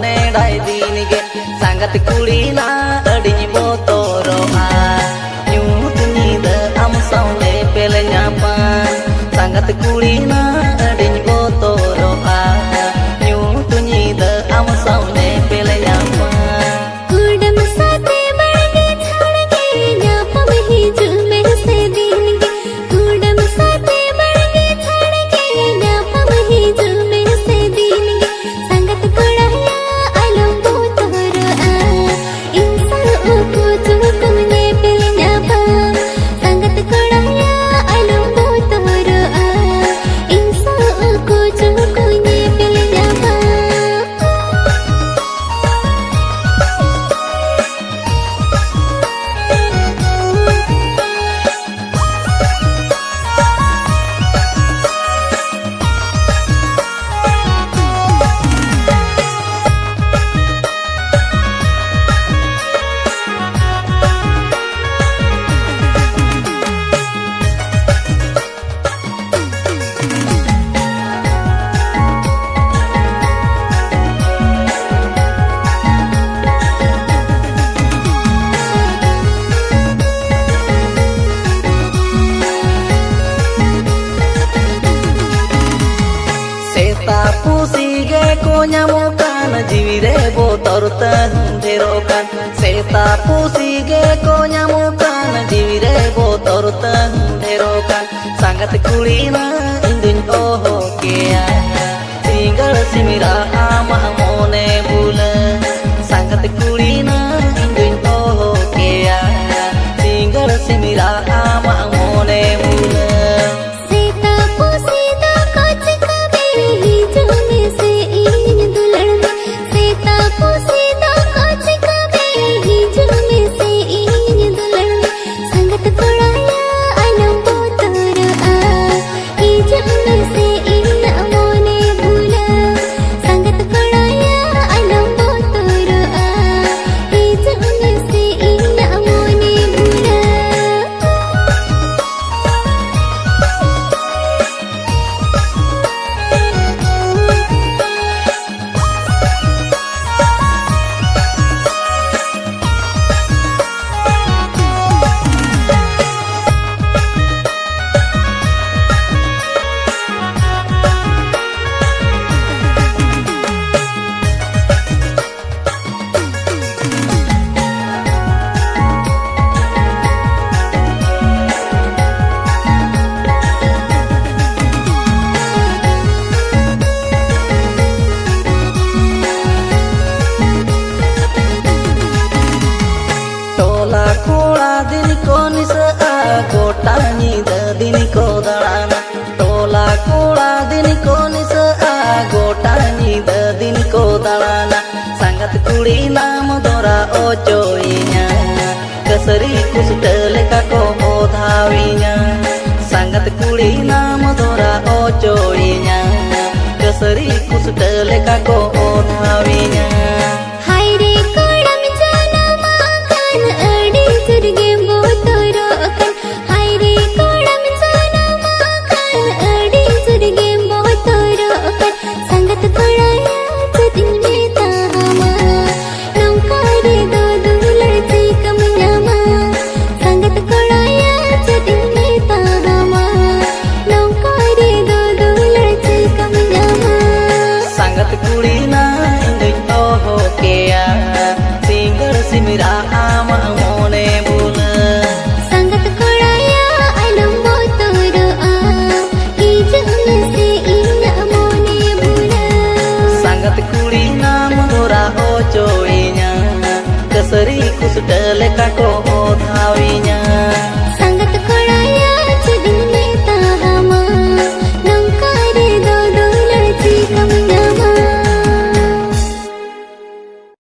ने डाई दिन गे संगत कुड़ी ना अड़ी बोतोरो यूत नीद आम साउने पेले न्यापान संगत कुड़ी ना अड़ी बोतोरो यूत नीद आम साउने पेले न्यापान nyamukan jiwire botor tengderokan seta pusige ko nyamukan jiwire botor tengderokan sangat kulina indun oho kea tinggal simira ama mone bula sangat kulina indun oho kea tinggal simira ama mone bula गोटा नीद दिन को दड़ाना टोला कोड़ा दिन को निसा गोटा नीद दिन को दड़ाना संगत कुड़ी नाम दोरा ओ चोइया कसरी कुसटल का को ओधाविया संगत कुड़ी नाम दोरा ओ चोइया कसरी कुसटल का को ओधाविया simira ama mone bula sangat koraya alam botoro ijun se inna mone bula sangat kuli nam dora o coinya keseri kusudale kako